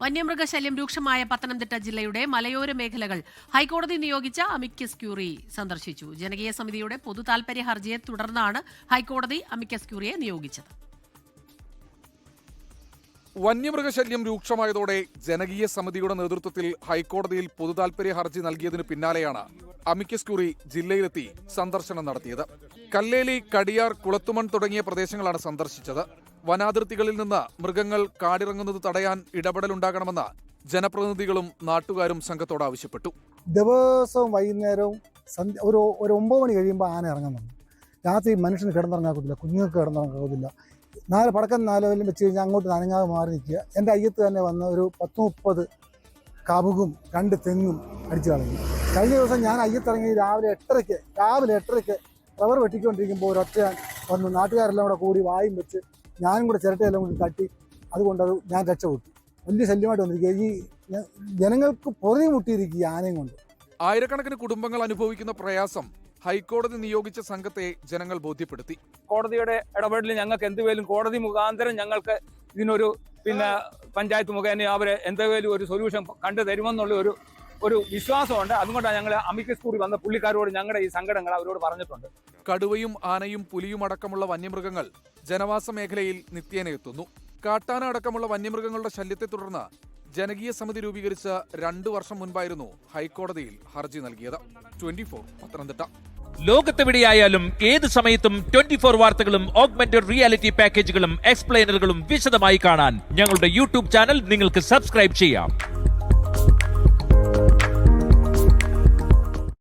വന്യമൃഗശല്യം രൂക്ഷമായ പത്തനംതിട്ട ജില്ലയുടെ മലയോര മേഖലകൾ ഹൈക്കോടതി നിയോഗിച്ച അമിക്കസ് ക്യൂറി സന്ദർശിച്ചു. ജനകീയ സമിതിയുടെ പൊതു താൽപര്യ ഹർജിയെ തുടർന്നാണ് ഹൈക്കോടതി അമിക്കസ് ക്യൂറിയെ നിയോഗിച്ചത്. വന്യമൃഗശല്യം രൂക്ഷമായതോടെ ജനകീയ സമിതിയുടെ നേതൃത്വത്തിൽ ഹൈക്കോടതിയിൽ പൊതുതാൽപര്യ ഹർജി നൽകിയതിന് പിന്നാലെയാണ് അമിക്കസ് ക്യൂറി ജില്ലയിലെത്തി സന്ദർശനം നടത്തിയത്. കല്ലേലി, കടിയാർ, കുളത്തുമൺ തുടങ്ങിയ പ്രദേശങ്ങളാണ് സന്ദർശിച്ചത്. വനാതിർത്തികളിൽ നിന്ന് മൃഗങ്ങൾ കാടിറങ്ങുന്നത് തടയാൻ ഇടപെടലുണ്ടാകണമെന്ന് ജനപ്രതിനിധികളും നാട്ടുകാരും സംഘത്തോട് ആവശ്യപ്പെട്ടു. ദിവസവും വൈകുന്നേരവും ഒരു 9 മണി കഴിയുമ്പോൾ ആന ഇറങ്ങുന്നുണ്ട്. രാത്രി മനുഷ്യന് കിടന്നിറങ്ങാക്കത്തില്ല, കുഞ്ഞുങ്ങൾക്ക് കിടന്നിറങ്ങാക്കത്തില്ല. പടക്കം 4 വല്ലം വെച്ച് കഴിഞ്ഞാൽ അങ്ങോട്ട് നനങ്ങാതെ മാറി നിൽക്കുക. എൻ്റെ അയ്യത്ത് തന്നെ വന്ന് ഒരു 10-30 കവുകും 2 തെങ്ങും അടിച്ചു കളഞ്ഞു. കഴിഞ്ഞ ദിവസം ഞാൻ അയ്യത്തിറങ്ങി രാവിലെ 8:30 റബ്ബർ വെട്ടിക്കൊണ്ടിരിക്കുമ്പോൾ ഒരൊറ്റ വന്നു. നാട്ടുകാരെല്ലാം കൂടെ കൂടി വായും വെച്ച് ഞാനും കൂടെ ചിരട്ടയെല്ലാം കൂടി തട്ടി, അതുകൊണ്ടത് ഞാൻ രക്ഷപ്പെട്ടു. വലിയ ശല്യമായിട്ട് വന്നിരിക്കുക. ഈ ജനങ്ങൾക്ക് പൊറുതി മുട്ടിയിരിക്കുക ആനയും കൊണ്ട്. ആയിരക്കണക്കിന് കുടുംബങ്ങൾ അനുഭവിക്കുന്ന പ്രയാസം ഹൈക്കോടതി നിയോഗിച്ച സംഘത്തെ ജനങ്ങൾ ബോധ്യപ്പെടുത്തി. കോടതിയുടെ ഇടപെടലിൽ ഞങ്ങൾക്ക് എന്തുവേലും കോടതി മുഖാന്തരം ഞങ്ങൾക്ക് ഇതിനൊരു പഞ്ചായത്ത് മുഖേന അവരെ എന്തെങ്കിലും ഒരു സൊല്യൂഷൻ കണ്ടു തരുമെന്നുള്ള ഒരു വിശ്വാസമുണ്ട്. അതുകൊണ്ടാണ് ഞങ്ങൾ അമിക്കസ് ക്യൂറി വന്ന പുള്ളിക്കാരോട് ഞങ്ങളുടെ ഈ സങ്കടങ്ങൾ അവരോട് പറഞ്ഞിട്ടുണ്ട്. കടുവയും ആനയും പുലിയും അടക്കമുള്ള വന്യമൃഗങ്ങൾ ജനവാസ മേഖലയിൽ നിത്യേന എത്തുന്നു. കാട്ടാന അടക്കമുള്ള വന്യമൃഗങ്ങളുടെ ശല്യത്തെ തുടർന്ന് ജനകീയ സമിതി രൂപീകരിച്ച 2 വർഷം മുൻപായിരുന്നു ഹൈക്കോടതിയിൽ ഹർജി നൽകിയത്. 24 പത്തനംതിട്ട. ലോകത്തെവിടെയായാലും ഏത് സമയത്തും 24 വാർത്തകളും ഓഗ്മെന്റഡ് റിയാലിറ്റി പാക്കേജുകളും എക്സ്പ്ലെയിനറുകളും വിശദമായി കാണാൻ ഞങ്ങളുടെ യൂട്യൂബ് ചാനൽ നിങ്ങൾക്ക് സബ്സ്ക്രൈബ് ചെയ്യാം.